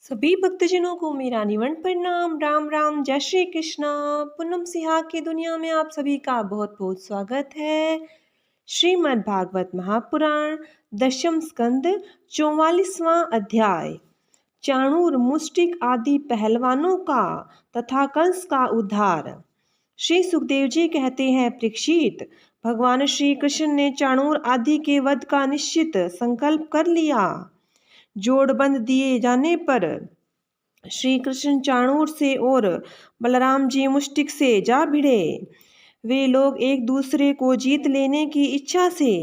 सभी भक्तजनों को मेरा निवन प्रणाम। राम राम, जय श्री कृष्णा। पूनम सिहाग की दुनिया में आप सभी का बहुत बहुत स्वागत है। श्रीमद् भागवत महापुराण दशम स्कंद 44वां अध्याय। चाणूर मुष्टिक आदि पहलवानों का तथा कंस का उद्धार। श्री सुखदेव जी कहते हैं, परीक्षित, भगवान श्री कृष्ण ने चाणूर आदि के वध का निश्चित संकल्प कर लिया। जोड़बंद दिए जाने पर श्री कृष्ण चाणूर से और बलराम जी मुष्टिक से जा भिड़े। वे लोग एक दूसरे को जीत लेने की इच्छा से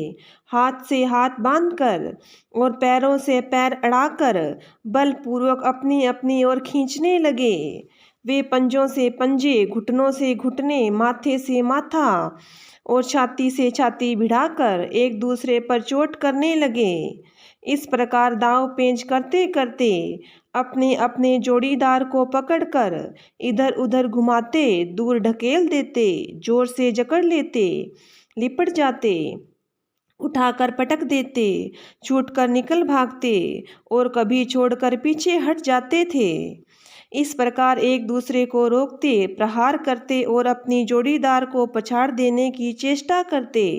हाथ बांधकर और पैरों से पैर अड़ाकर बलपूर्वक अपनी अपनी ओर खींचने लगे। वे पंजों से पंजे, घुटनों से घुटने, माथे से माथा और छाती से छाती भिड़ाकर एक दूसरे पर चोट करने लगे। इस प्रकार दाव पेंच करते करते अपने अपने जोड़ीदार को पकड़कर इधर उधर घुमाते, दूर ढकेल देते, जोर से जकड़ लेते, लिपट जाते, उठाकर पटक देते, छूटकर निकल भागते और कभी छोड़कर पीछे हट जाते थे। इस प्रकार एक दूसरे को रोकते, प्रहार करते और अपनी जोड़ीदार को पछाड़ देने की चेष्टा करते।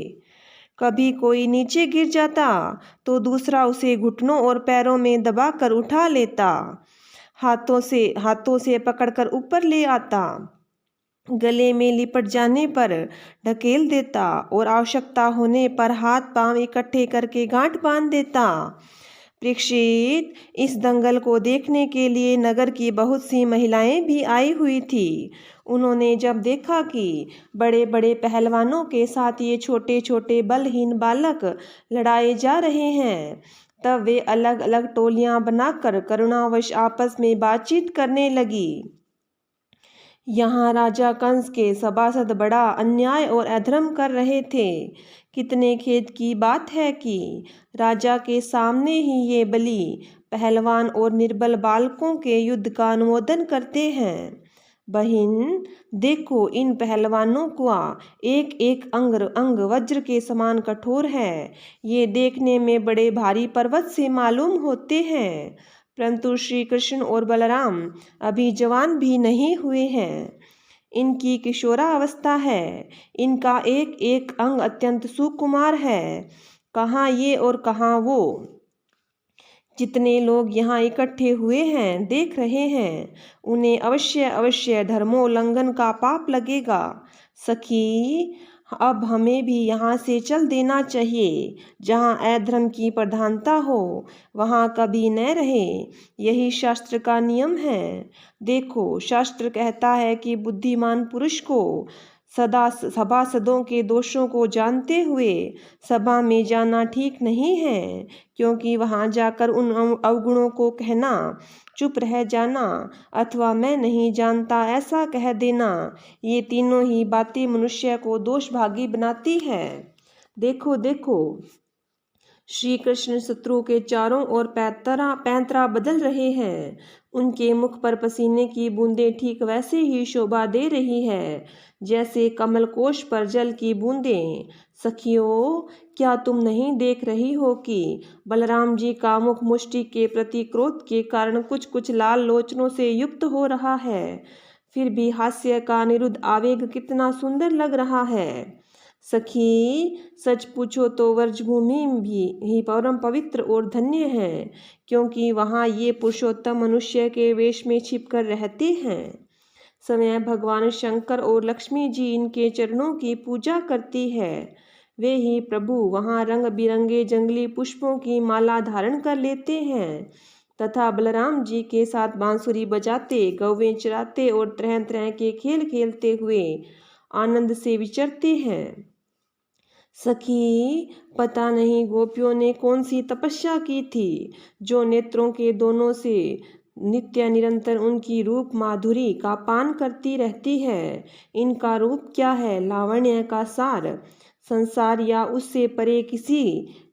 कभी कोई नीचे गिर जाता तो दूसरा उसे घुटनों और पैरों में दबाकर उठा लेता, हाथों से पकड़कर ऊपर ले आता, गले में लिपट जाने पर ढकेल देता और आवश्यकता होने पर हाथ पांव इकट्ठे करके गांठ बांध देता। परीक्षित, इस दंगल को देखने के लिए नगर की बहुत सी महिलाएं भी आई हुई थी। उन्होंने जब देखा कि बड़े बड़े पहलवानों के साथ ये छोटे छोटे बलहीन बालक लड़ाए जा रहे हैं, तब वे अलग अलग टोलियां बनाकर करुणावश आपस में बातचीत करने लगी। यहाँ राजा कंस के सभासद बड़ा अन्याय और अधर्म कर रहे थे। कितने खेद की बात है कि राजा के सामने ही ये बली पहलवान और निर्बल बालकों के युद्ध का अनुमोदन करते हैं। बहिन, देखो, इन पहलवानों का एक एक अंग वज्र के समान कठोर है। ये देखने में बड़े भारी पर्वत से मालूम होते हैं, परंतु श्री कृष्ण और बलराम अभी जवान भी नहीं हुए हैं। इनकी किशोरावस्था है। इनका एक एक अंग अत्यंत सुकुमार है। कहाँ ये और कहाँ वो। जितने लोग यहाँ इकट्ठे हुए हैं, देख रहे हैं, उन्हें अवश्य अवश्य धर्मोल्लंघन का पाप लगेगा। सखी, अब हमें भी यहाँ से चल देना चाहिए। जहाँ अधर्म की प्रधानता हो वहाँ कभी न रहे, यही शास्त्र का नियम है। देखो, शास्त्र कहता है कि बुद्धिमान पुरुष को सदा सभासदों के दोषों को जानते हुए सभा में जाना ठीक नहीं है, क्योंकि वहां जाकर उन अवगुणों को कहना, चुप रह जाना अथवा मैं नहीं जानता ऐसा कह देना, ये तीनों ही बातें मनुष्य को दोषभागी बनाती है। देखो देखो, श्री कृष्ण शत्रु के चारों ओर पैंतरा बदल रहे हैं। उनके मुख पर पसीने की बूंदें ठीक वैसे ही शोभा दे रही है जैसे कमल कोश पर जल की बूंदें। सखियों, क्या तुम नहीं देख रही हो कि बलराम जी का मुख मुष्टि के प्रति क्रोध के कारण कुछ कुछ लाल लोचनों से युक्त हो रहा है। फिर भी हास्य का निरुद्ध आवेग कितना सुंदर लग रहा है। सखी, सच पूछो तो व्रजभूमि भी ही परम पवित्र और धन्य है, क्योंकि वहाँ ये पुरुषोत्तम मनुष्य के वेश में छिपकर रहते हैं। समय भगवान शंकर और लक्ष्मी जी इनके चरणों की पूजा करती है। वे ही प्रभु वहाँ रंग बिरंगे जंगली पुष्पों की माला धारण कर लेते हैं तथा बलराम जी के साथ बांसुरी बजाते, गौवें चराते और तरह तरह के खेल खेलते हुए आनंद से विचरते हैं। सखी, पता नहीं गोपियों ने कौन सी तपस्या की थी, जो नेत्रों के दोनों से नित्य निरंतर उनकी रूप माधुरी का पान करती रहती है। इनका रूप क्या है, लावण्य का सार। संसार या उससे परे किसी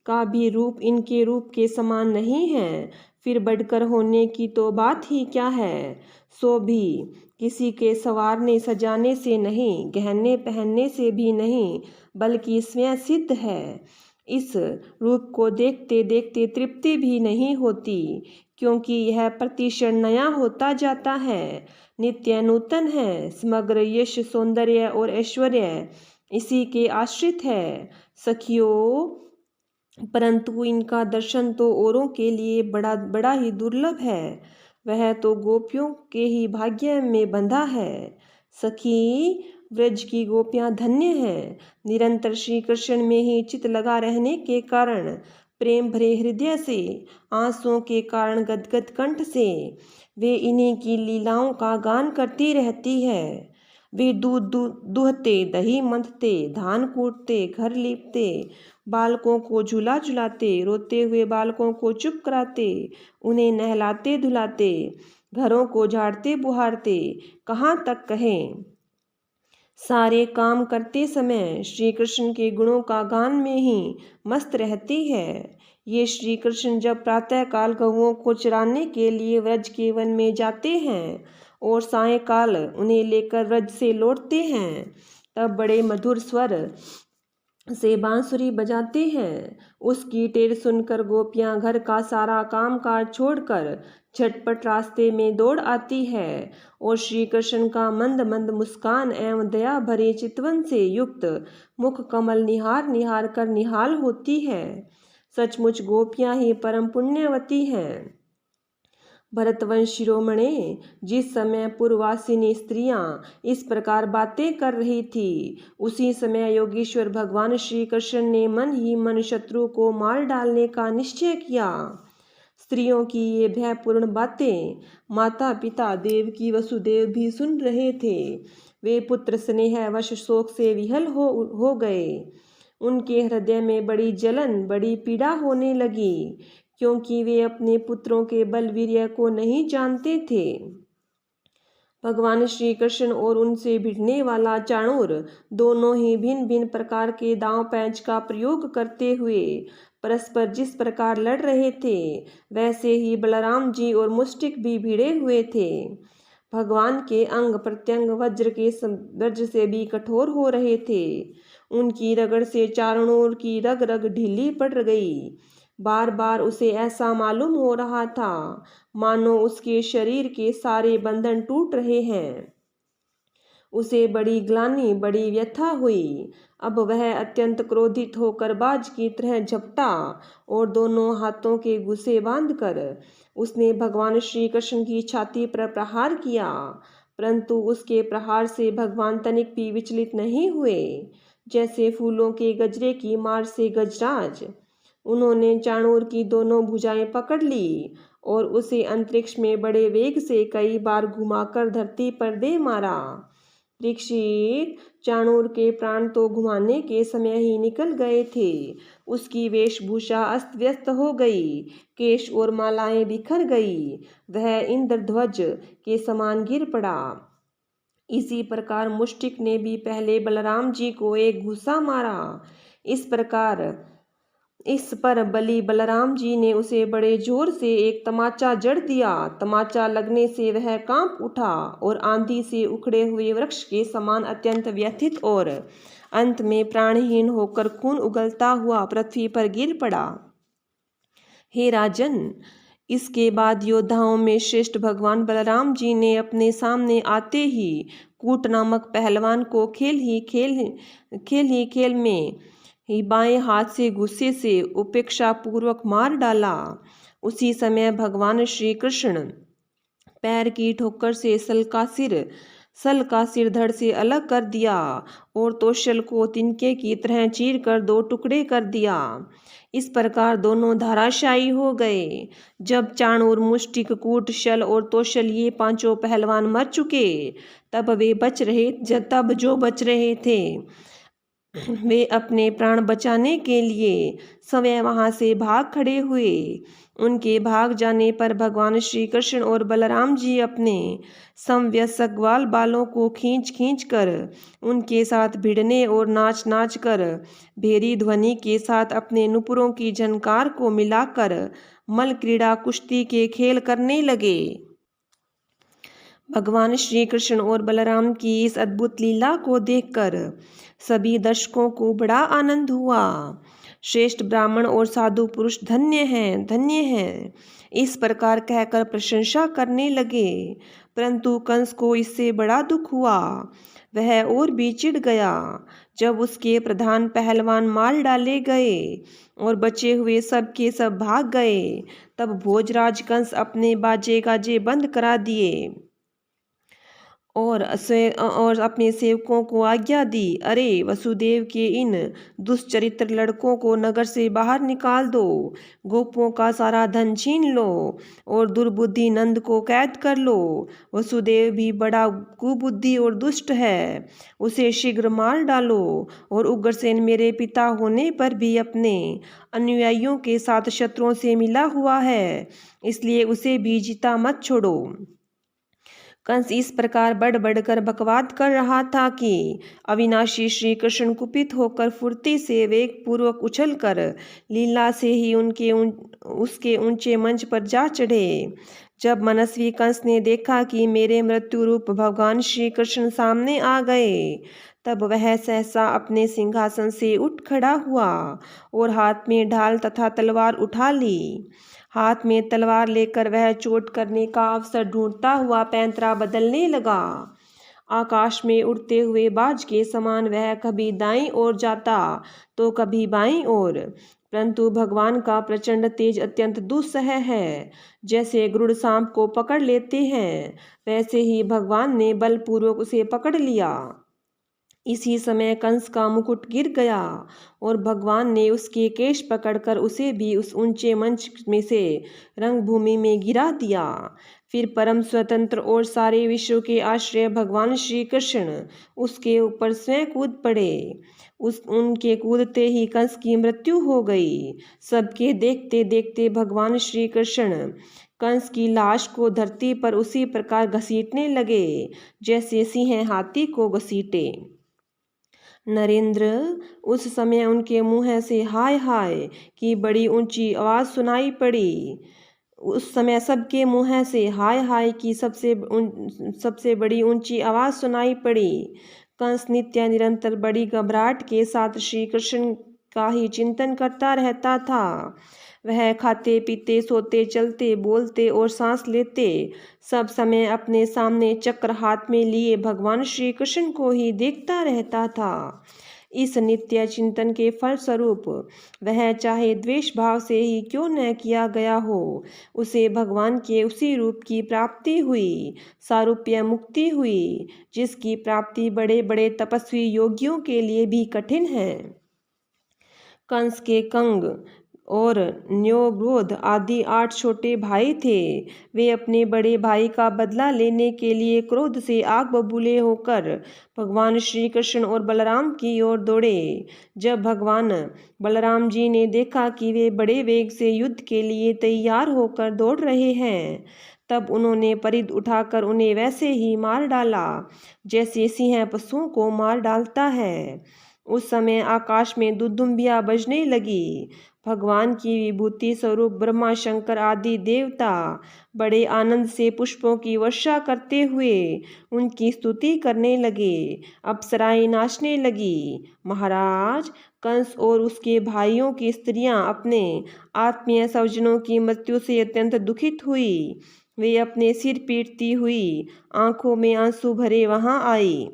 का भी रूप इनके रूप के समान नहीं है। फिर बढ़कर होने की तो बात ही क्या है। सो भी किसी के संवारने सजाने से नहीं, गहने पहनने से भी नहीं, बल्कि स्वयं सिद्ध है। इस रूप को देखते देखते तृप्ति भी नहीं होती, क्योंकि यह प्रतिक्षण नया होता जाता है, नित्य नूतन है। समग्र यश, सौंदर्य और ऐश्वर्य इसी के आश्रित है सखियों, परंतु इनका दर्शन तो औरों के लिए बड़ा बड़ा ही दुर्लभ है। वह तो गोपियों के ही भाग्य में बंधा है। सखी, व्रज की गोपियां धन्य हैं। निरंतर श्री कृष्ण में ही चित लगा रहने के कारण, प्रेम भरे हृदय से, आंसुओं के कारण गदगद कंठ से वे इन्हीं की लीलाओं का गान करती रहती है। वे दूध दुहते, दही मंथते, धान कूटते, घर लीपते, बालकों को झूला झुलाते, रोते हुए बालकों को चुप कराते, उन्हें नहलाते धुलाते, घरों को झाड़ते बुहारते, कहाँ तक कहें। सारे काम करते समय श्री कृष्ण के गुणों का गान में ही मस्त रहती है। ये श्री कृष्ण जब प्रातःकाल गौओं को चराने के लिए व्रज के वन में जाते हैं और सायंकाल उन्हें लेकर व्रज से लौटते हैं, तब बड़े मधुर स्वर से बांसुरी बजाते हैं। उसकी टेर सुनकर गोपियां घर का सारा काम काज छोड़कर झटपट रास्ते में दौड़ आती है और श्री कृष्ण का मंद मंद मुस्कान एवं दया भरे चितवन से युक्त मुख कमल निहार निहार कर निहाल होती है। सचमुच गोपियां ही परम पुण्यवती हैं। भरतवंश शिरोमणे, जिस समय पूर्ववासिनी स्त्रियां इस प्रकार बातें कर रही थी, उसी समय योगेश्वर भगवान श्री कृष्ण ने मन ही मन शत्रु को मार डालने का निश्चय किया। स्त्रियों की ये भयपूर्ण बातें माता पिता देवकी वसुदेव भी सुन रहे थे। वे पुत्र स्नेह वश शोक से विहल हो गए। उनके हृदय में बड़ी जलन, बड़ी पीड़ा होने लगी, क्योंकि वे अपने पुत्रों के बलवीर्य को नहीं जानते थे। भगवान श्री कृष्ण और उनसे भिड़ने वाला चाणूर दोनों ही भिन्न भिन्न प्रकार के दांव पैंच का प्रयोग करते हुए परस्पर जिस प्रकार लड़ रहे थे, वैसे ही बलराम जी और मुष्टिक भी भिड़े हुए थे। भगवान के अंग प्रत्यंग वज्र से भी कठोर हो रहे थे। उनकी रगड़ से चारणों की रग रग ढीली पड़ गई। बार बार उसे ऐसा मालूम हो रहा था मानो उसके शरीर के सारे बंधन टूट रहे हैं। उसे बड़ी ग्लानि, बड़ी व्यथा हुई। अब वह अत्यंत क्रोधित होकर बाज की तरह झपटा और दोनों हाथों के घुसे बांधकर उसने भगवान श्री कृष्ण की छाती पर प्रहार किया, परंतु उसके प्रहार से भगवान तनिक भी विचलित नहीं हुए, जैसे फूलों के गजरे की मार से गजराज। उन्होंने चाणूर की दोनों भुजाएं पकड़ ली और उसे अंतरिक्ष में बड़े वेग से कई बार घुमाकर धरती पर दे मारा। परीक्षित, चाणूर के प्राण तो घुमाने के समय ही निकल गए थे। उसकी वेशभूषा अस्त व्यस्त हो गई, केश और मालाएं बिखर गई, वह इंद्रध्वज के समान गिर पड़ा। इसी प्रकार मुष्टिक ने भी पहले बलराम जी को एक घूसा मारा। इस पर बलि बलराम जी ने उसे बड़े जोर से एक तमाचा जड़ दिया। तमाचा लगने से वह कांप उठा और आंधी से उखड़े हुए वृक्ष के समान अत्यंत व्यथित और अंत में प्राणहीन होकर खून उगलता हुआ पृथ्वी पर गिर पड़ा। हे राजन, इसके बाद योद्धाओं में श्रेष्ठ भगवान बलराम जी ने अपने सामने आते ही कूट नामक पहलवान को खेल में ही बाएं हाथ से गुस्से से उपेक्षा पूर्वक मार डाला। उसी समय भगवान श्री कृष्ण पैर की ठोकर से सल का सिर धड़ से अलग कर दिया और तोशल को तिनके की तरह चीर कर दो टुकड़े कर दिया। इस प्रकार दोनों धाराशायी हो गए। जब चाणूर, मुष्टिक, कूट, शल और तोशल ये पांचों पहलवान मर चुके, तब जो बच रहे थे वे अपने प्राण बचाने के लिए स्वयं वहां से भाग खड़े हुए। उनके भाग जाने पर भगवान श्री कृष्ण और बलराम जी अपने समवयस्क ग्वाल बालों को खींच कर उनके साथ भिड़ने और नाच कर भेरी ध्वनि के साथ अपने नुपुरों की झनकार को मिलाकर मल क्रीड़ा कुश्ती के खेल करने लगे। भगवान श्री कृष्ण और बलराम की इस अद्भुत लीला को देखकर सभी दर्शकों को बड़ा आनंद हुआ। श्रेष्ठ ब्राह्मण और साधु पुरुष धन्य हैं, धन्य हैं। इस प्रकार कहकर प्रशंसा करने लगे। परंतु कंस को इससे बड़ा दुख हुआ। वह और भी चिढ़ गया। जब उसके प्रधान पहलवान मार डाले गए और बचे हुए सब के सब भाग गए, तब भोजराज कंस अपने बाजे गाजे बंद करा दिए और अपने सेवकों को आज्ञा दी, अरे वसुदेव के इन दुष्चरित्र लड़कों को नगर से बाहर निकाल दो, गोपों का सारा धन छीन लो और दुर्बुद्धि नंद को कैद कर लो। वसुदेव भी बड़ा कुबुद्धि और दुष्ट है, उसे शीघ्र मार डालो। और उग्रसेन मेरे पिता होने पर भी अपने अनुयायियों के साथ शत्रुओं से मिला हुआ है, इसलिए उसे भी जीता मत छोड़ो। कंस इस प्रकार बढ़ बढ़कर बकवाद कर रहा था कि अविनाशी श्री कृष्ण कुपित होकर फुर्ती से वेग पूर्वक उछलकर लीला से ही उसके ऊंचे मंच पर जा चढ़े। जब मनस्वी कंस ने देखा कि मेरे मृत्यु रूप भगवान श्री कृष्ण सामने आ गए, तब वह सहसा अपने सिंहासन से उठ खड़ा हुआ और हाथ में ढाल तथा तलवार उठा ली। हाथ में तलवार लेकर वह चोट करने का अवसर ढूंढता हुआ पैंतरा बदलने लगा। आकाश में उड़ते हुए बाज के समान वह कभी दाईं ओर जाता तो कभी बाईं ओर। परंतु भगवान का प्रचंड तेज अत्यंत दुस्सह है। जैसे गरुड़ सांप को पकड़ लेते हैं, वैसे ही भगवान ने बलपूर्वक उसे पकड़ लिया। इसी समय कंस का मुकुट गिर गया और भगवान ने उसके केश पकड़कर उसे भी उस ऊंचे मंच में से रंगभूमि में गिरा दिया। फिर परम स्वतंत्र और सारे विश्व के आश्रय भगवान श्री कृष्ण उसके ऊपर स्वयं कूद पड़े। उनके कूदते ही कंस की मृत्यु हो गई। सबके देखते देखते भगवान श्री कृष्ण कंस की लाश को धरती पर उसी प्रकार घसीटने लगे जैसे सिंह हाथी को घसीटे। नरेंद्र, उस समय उनके मुंह से हाय हाय की बड़ी ऊंची आवाज़ सुनाई पड़ी। उस समय सबके मुंह से हाय हाय की सबसे बड़ी ऊंची आवाज़ सुनाई पड़ी। कंस नित्य निरंतर बड़ी घबराहट के साथ श्री कृष्ण का ही चिंतन करता रहता था। वह खाते पीते सोते चलते बोलते और सांस लेते सब समय अपने सामने चक्र हाथ में लिए भगवान श्री कृष्ण को ही देखता रहता था। इस नित्य चिंतन के फलस्वरूप वह चाहे द्वेष भाव से ही क्यों न किया गया हो, उसे भगवान के उसी रूप की प्राप्ति हुई, सारूप्य मुक्ति हुई, जिसकी प्राप्ति बड़े बड़े तपस्वी योगियों के लिए भी कठिन है। कंस के कंग और न्योग्रोध आदि 8 छोटे भाई थे। वे अपने बड़े भाई का बदला लेने के लिए क्रोध से आग बबूले होकर भगवान श्री कृष्ण और बलराम की ओर दौड़े। जब भगवान बलराम जी ने देखा कि वे बड़े वेग से युद्ध के लिए तैयार होकर दौड़ रहे हैं, तब उन्होंने परिध उठाकर उन्हें वैसे ही मार डाला जैसे सिंह पशुओं को मार डालता है। उस समय आकाश में दुदुम्बियाँ बजने लगी। भगवान की विभूति स्वरूप ब्रह्मा शंकर आदि देवता बड़े आनंद से पुष्पों की वर्षा करते हुए उनकी स्तुति करने लगे। अप्सराएं नाचने लगी। महाराज, कंस और उसके भाइयों की स्त्रियां अपने आत्मीय स्वजनों की मृत्यु से अत्यंत दुखित हुई। वे अपने सिर पीटती हुई आंखों में आंसू भरे वहां आई।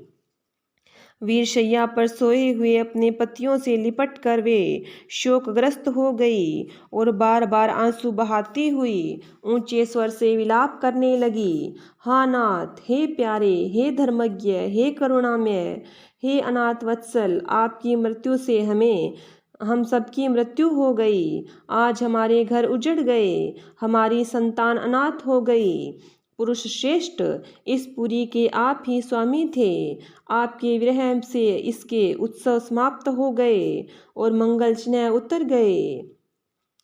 वीरशैया पर सोए हुए अपने पतियों से लिपट कर वे शोकग्रस्त हो गई और बार बार आंसू बहाती हुई ऊंचे स्वर से विलाप करने लगी। हा नाथ, हे प्यारे, हे धर्मज्ञ, हे करुणामय, हे अनाथ वत्सल, आपकी मृत्यु से हम सबकी मृत्यु हो गई। आज हमारे घर उजड़ गए, हमारी संतान अनाथ हो गई। पुरुष श्रेष्ठ, इस पुरी के आप ही स्वामी थे। आपके विरह से इसके उत्सव समाप्त हो गए और मंगल चिन्ह उतर गए।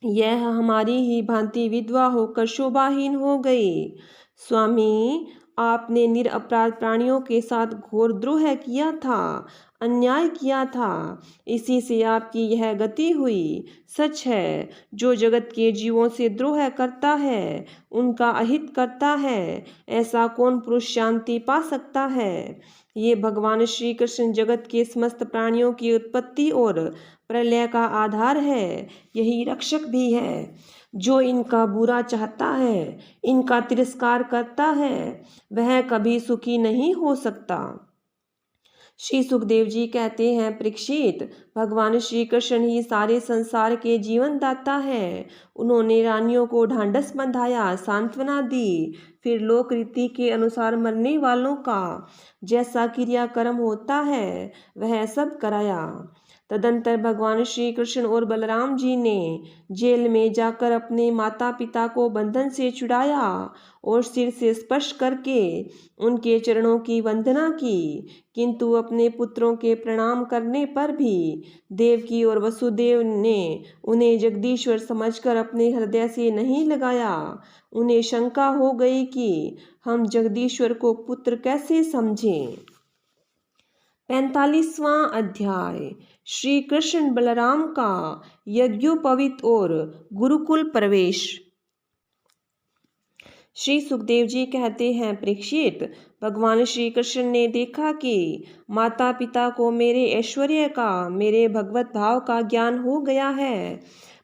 यह हमारी ही भांति विधवा होकर शोभाहीन हो गई। स्वामी, आपने निरपराध प्राणियों के साथ घोर द्रोह किया था, अन्याय किया था, इसी से आपकी यह गति हुई। सच है, जो जगत के जीवों से द्रोह करता है, उनका अहित करता है, ऐसा कौन पुरुष शांति पा सकता है। ये भगवान श्री कृष्ण जगत के समस्त प्राणियों की उत्पत्ति और प्रलय का आधार है, यही रक्षक भी है। जो इनका बुरा चाहता है, इनका तिरस्कार करता है, वह कभी सुखी नहीं हो सकता। श्री सुखदेव जी कहते हैं, परीक्षित, भगवान श्री कृष्ण ही सारे संसार के जीवन दाता है। उन्होंने रानियों को ढांढस बंधाया, सांत्वना दी, फिर लोक रीति के अनुसार मरने वालों का जैसा क्रियाकर्म होता है वह सब कराया। तदंतर भगवान श्री कृष्ण और बलराम जी ने जेल में जाकर अपने माता पिता को बंधन से छुड़ाया और सिर से स्पर्श करके उनके चरणों की वंदना की, किंतु अपने पुत्रों के प्रणाम करने पर भी देवकी और वसुदेव ने उन्हें जगदीश्वर समझकर अपने हृदय से नहीं लगाया। उन्हें शंका हो गई कि हम जगदीश्वर को पुत्र कैसे समझें। 45वां अध्याय श्री कृष्ण बलराम का यज्ञोपवीत और गुरुकुल प्रवेश। श्री सुखदेव जी कहते हैं, परीक्षित, भगवान श्री कृष्ण ने देखा कि माता पिता को मेरे ऐश्वर्य का, मेरे भगवत भाव का ज्ञान हो गया है,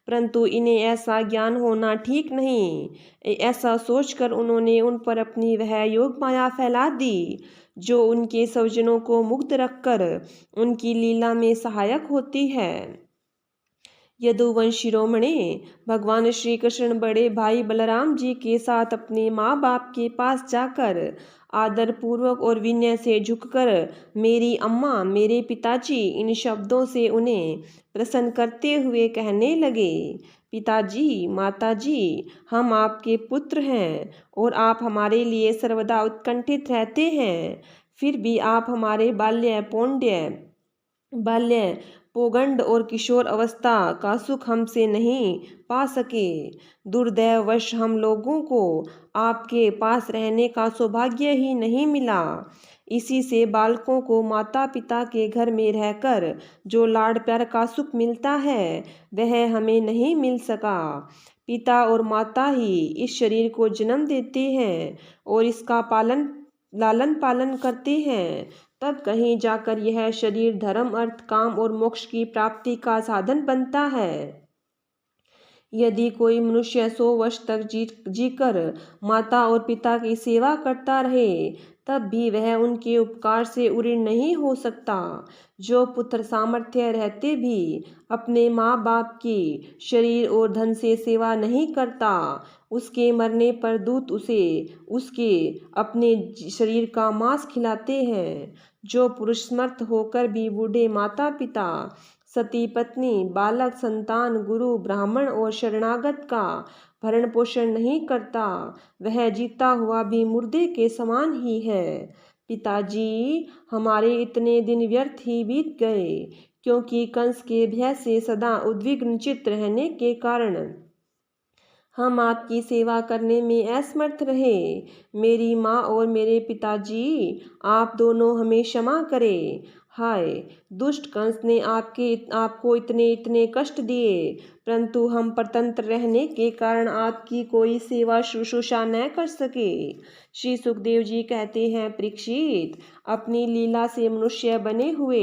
परंतु इन्हें ऐसा ज्ञान होना ठीक नहीं। ऐसा सोचकर उन्होंने उन पर अपनी वह योग माया फैला दी जो उनके स्वजनों को मुक्त रखकर उनकी लीला में सहायक होती है। यदुवंश शिरोमणि भगवान श्री कृष्ण बड़े भाई बलराम जी के साथ अपने माँ बाप के पास जाकर आदर पूर्वक और विनय से झुककर मेरी अम्मा, मेरे पिताजी, इन शब्दों से उन्हें प्रसन्न करते हुए कहने लगे, पिताजी, माताजी, हम आपके पुत्र हैं और आप हमारे लिए सर्वदा उत्कंठित रहते हैं। फिर भी आप हमारे बाल्य पौगंड और किशोर अवस्था का सुख हमसे नहीं पा सके। दुर्दैववश हम लोगों को आपके पास रहने का सौभाग्य ही नहीं मिला। इसी से बालकों को माता पिता के घर में रहकर जो लाड़ प्यार का सुख मिलता है वह हमें नहीं मिल सका। पिता और माता ही इस शरीर को जन्म देते हैं और इसका लालन पालन करते हैं, तब कहीं जाकर यह शरीर धर्म, अर्थ, काम और मोक्ष की प्राप्ति का साधन बनता है। यदि कोई मनुष्य 100 वर्ष तक जीकर माता और पिता की सेवा करता रहे तब भी वह उनके उपकार से उऋण नहीं हो सकता। जो पुत्र सामर्थ्य रहते भी अपने माँ बाप की शरीर और धन से सेवा नहीं करता, उसके मरने पर दूत उसे उसके अपने शरीर का मांस खिलाते हैं। जो पुरुष समर्थ होकर भी बूढ़े माता पिता, सती पत्नी, बालक, संतान, गुरु, ब्राह्मण और शरणागत का भरण पोषण नहीं करता, वह जीता हुआ भी मुर्दे के समान ही है। पिताजी, हमारे इतने दिन व्यर्थ ही बीत गए, क्योंकि कंस के भय से सदा उद्विग्न चित्त रहने के कारण हम आपकी सेवा करने में असमर्थ रहे। मेरी माँ और मेरे पिताजी, आप दोनों हमें क्षमा करें। हाय, दुष्ट कंस ने आपको इतने कष्ट दिए, परंतु हम परतंत्र रहने के कारण आपकी कोई सेवा शुश्रूषा न कर सके। श्री सुखदेव जी कहते हैं, परीक्षित, अपनी लीला से मनुष्य बने हुए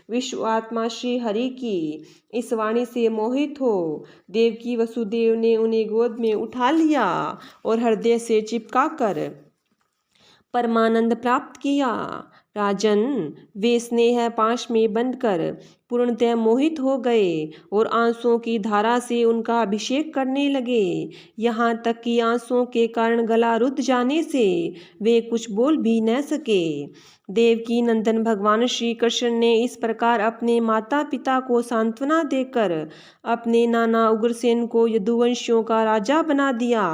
विश्व आत्मा श्री हरि की इस वाणी से मोहित हो देवकी वसुदेव ने उन्हें गोद में उठा लिया और हृदय से चिपका कर परमानंद प्राप्त किया। राजन, वे स्नेह पाश में बंधकर पूर्णतः मोहित हो गए और आंसुओं की धारा से उनका अभिषेक करने लगे, यहाँ तक कि आंसुओं के कारण गला रुद्ध जाने से वे कुछ बोल भी न सके। देवकी नंदन भगवान श्री कृष्ण ने इस प्रकार अपने माता पिता को सांत्वना देकर अपने नाना उग्रसेन को यदुवंशियों का राजा बना दिया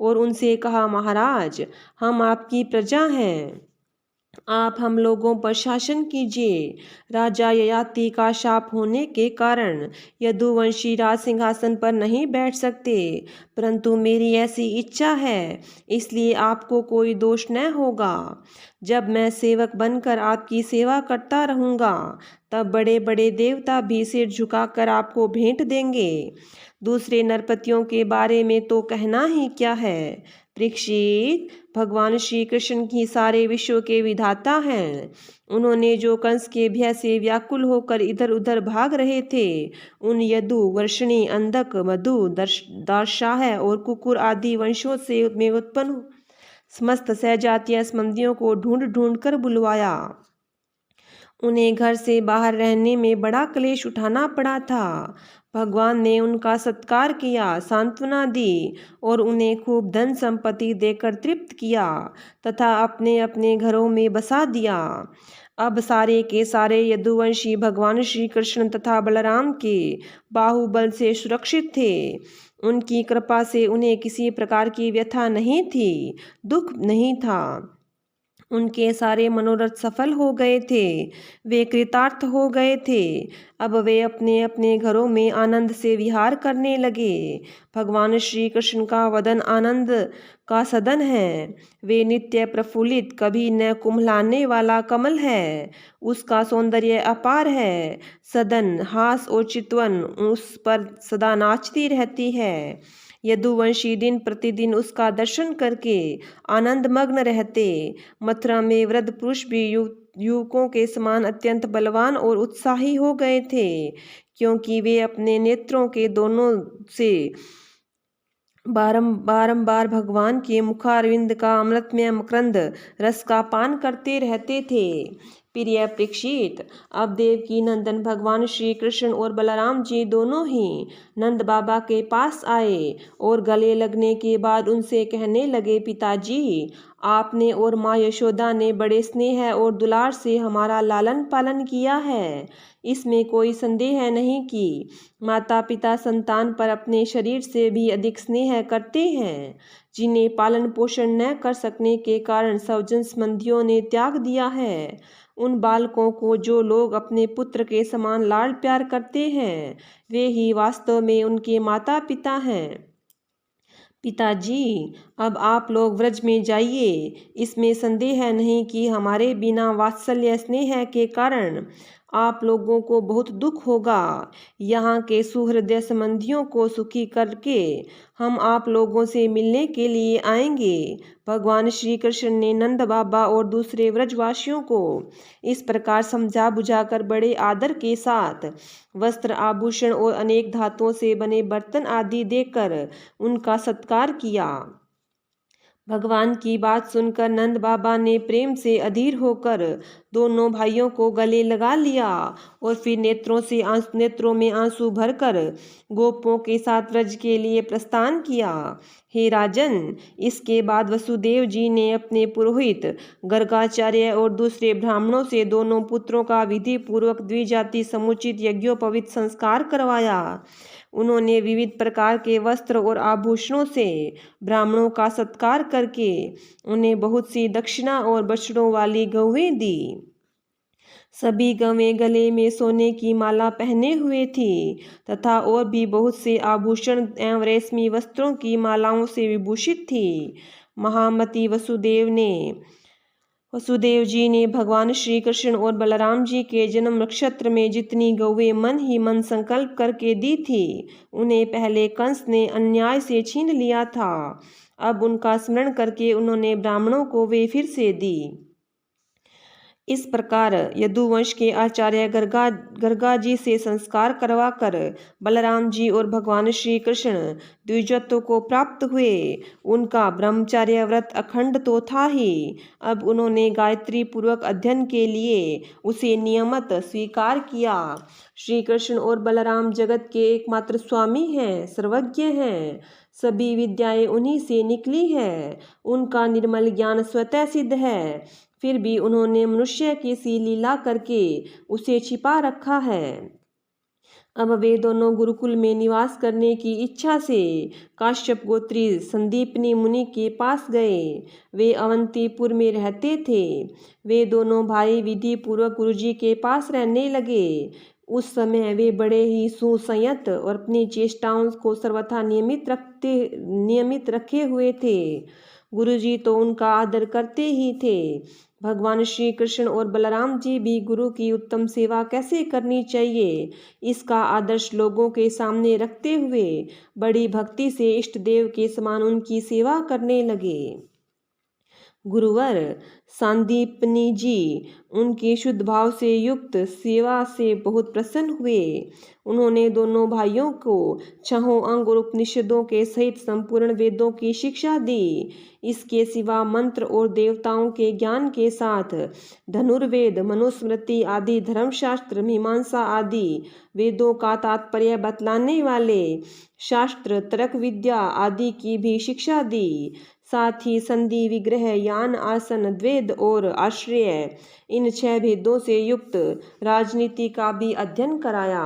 और उनसे कहा, महाराज, हम आपकी प्रजा हैं, आप हम लोगों पर शासन कीजिए। राजा ययाति का शाप होने के कारण यदुवंशी राज सिंहासन पर नहीं बैठ सकते, परंतु मेरी ऐसी इच्छा है, इसलिए आपको कोई दोष न होगा। जब मैं सेवक बनकर आपकी सेवा करता रहूँगा तब बड़े बड़े देवता भी सिर झुकाकर आपको भेंट देंगे। दूसरे नरपतियों के बारे में तो कहना ही क्या है। परीक्षित, भगवान श्री कृष्ण ही सारे विश्व के विधाता हैं। उन्होंने जो कंस के भय से व्याकुल होकर इधर उधर भाग रहे थे, उन यदु, वर्षणी, अंधक, मधु, दार्शाह और कुकुर आदि वंशों से में उत्पन्न समस्त सहजातीय संबंधियों को ढूंढ ढूंढ कर बुलवाया। उन्हें घर से बाहर रहने में बड़ा क्लेश उठाना पड़ा था। भगवान ने उनका सत्कार किया, सांत्वना दी और उन्हें खूब धन संपत्ति देकर तृप्त किया तथा अपने अपने घरों में बसा दिया। अब सारे के सारे यदुवंशी भगवान श्री कृष्ण तथा बलराम के बाहुबल से सुरक्षित थे। उनकी कृपा से उन्हें किसी प्रकार की व्यथा नहीं थी, दुख नहीं था। उनके सारे मनोरथ सफल हो गए थे, वे कृतार्थ हो गए थे। अब वे अपने अपने घरों में आनंद से विहार करने लगे। भगवान श्री कृष्ण का वदन आनंद का सदन है। वे नित्य प्रफुल्लित, कभी न कुम्हलाने वाला कमल है। उसका सौंदर्य अपार है। सदन, हास और चितवन उस पर सदा नाचती रहती है। यदुवंशी दिन प्रतिदिन उसका दर्शन करके आनंद मग्न रहते। मथुरा में वृद्ध पुरुष भी युवकों के समान अत्यंत बलवान और उत्साही हो गए थे, क्योंकि वे अपने नेत्रों के दोनों से बारंबार भगवान के मुखारविंद का अमृतमय मकरंद रस का पान करते रहते थे। प्रिय परीक्षित, अब देवकी नंदन भगवान श्री कृष्ण और बलराम जी दोनों ही नंद बाबा के पास आए और गले लगने के बाद उनसे कहने लगे, पिताजी, आपने और माँ यशोदा ने बड़े स्नेह और दुलार से हमारा लालन पालन किया है। इसमें कोई संदेह नहीं कि माता पिता संतान पर अपने शरीर से भी अधिक स्नेह करते हैं। जिन्हें पालन पोषण न कर सकने के कारण स्वजन संबंधियों ने त्याग दिया है, उन बालकों को जो लोग अपने पुत्र के समान लाड प्यार करते हैं, वे ही वास्तव में उनके माता पिता हैं। पिताजी, अब आप लोग व्रज में जाइए। इसमें संदेह नहीं कि हमारे बिना वात्सल्य स्नेह के कारण आप लोगों को बहुत दुख होगा। यहाँ के सुहृदय संबंधियों को सुखी करके हम आप लोगों से मिलने के लिए आएंगे। भगवान श्री कृष्ण ने नंद बाबा और दूसरे व्रजवासियों को इस प्रकार समझा बुझाकर बड़े आदर के साथ वस्त्र, आभूषण और अनेक धातुओं से बने बर्तन आदि देकर उनका सत्कार किया। भगवान की बात सुनकर नंद बाबा ने प्रेम से अधीर होकर दोनों भाइयों को गले लगा लिया और फिर नेत्रों में आंसू भरकर गोपों के साथ व्रज के लिए प्रस्थान किया। हे राजन, इसके बाद वसुदेव जी ने अपने पुरोहित गर्गाचार्य और दूसरे ब्राह्मणों से दोनों पुत्रों का विधि पूर्वक द्विजाति समुचित यज्ञोपवीत संस्कार करवाया। उन्होंने विविध प्रकार के वस्त्र और आभूषणों से ब्राह्मणों का सत्कार करके उन्हें बहुत सी दक्षिणा और बछड़ों वाली गौवें दी। सभी गवें गले में सोने की माला पहने हुए थी तथा और भी बहुत से आभूषण एवं रेशमी वस्त्रों की मालाओं से विभूषित थी। महामती वसुदेव जी ने भगवान श्री कृष्ण और बलराम जी के जन्म नक्षत्र में जितनी गौवें मन ही मन संकल्प करके दी थी, उन्हें पहले कंस ने अन्याय से छीन लिया था। अब उनका स्मरण करके उन्होंने ब्राह्मणों को वे फिर से दी। इस प्रकार यदुवंश के आचार्य गर्गा जी से संस्कार करवाकर बलराम जी और भगवान श्री कृष्ण द्विजत्व को प्राप्त हुए। उनका ब्रह्मचर्य व्रत अखंड तो था ही, अब उन्होंने गायत्री पूर्वक अध्ययन के लिए उसे नियमित स्वीकार किया। श्री कृष्ण और बलराम जगत के एकमात्र स्वामी हैं, सर्वज्ञ हैं। सभी विद्याएं उन्हीं से निकली है। उनका निर्मल ज्ञान स्वतः सिद्ध है, फिर भी उन्होंने मनुष्य की सी लीला करके उसे छिपा रखा है। अब वे दोनों गुरुकुल में निवास करने की इच्छा से काश्यप गोत्री संदीपनी मुनि के पास गए। वे अवंतीपुर में रहते थे। वे दोनों भाई विधि पूर्वक गुरुजी के पास रहने लगे। उस समय वे बड़े ही सुसंयत और अपनी चेष्टाओं को सर्वथा नियमित रखे हुए थे। गुरुजी तो उनका आदर करते ही थे, भगवान श्री कृष्ण और बलराम जी भी गुरु की उत्तम सेवा कैसे करनी चाहिए, इसका आदर्श लोगों के सामने रखते हुए बड़ी भक्ति से इष्ट देव के समान उनकी सेवा करने लगे। गुरुवर सांदीपनी जी उनके शुद्ध भाव से युक्त सेवा से बहुत प्रसन्न हुए। उन्होंने दोनों भाइयों को छहों अंग और उपनिषदों के सहित संपूर्ण वेदों की शिक्षा दी। इसके सिवा मंत्र और देवताओं के ज्ञान के साथ धनुर्वेद, मनुस्मृति आदि धर्मशास्त्र, मीमांसा आदि वेदों का तात्पर्य बतलाने वाले शास्त्र, तर्क विद्या आदि की भी शिक्षा दी। साथ ही संधि, विग्रह, यान, आसन, द्वैध और आश्रय इन 6 भेदों से युक्त राजनीति का भी अध्ययन कराया।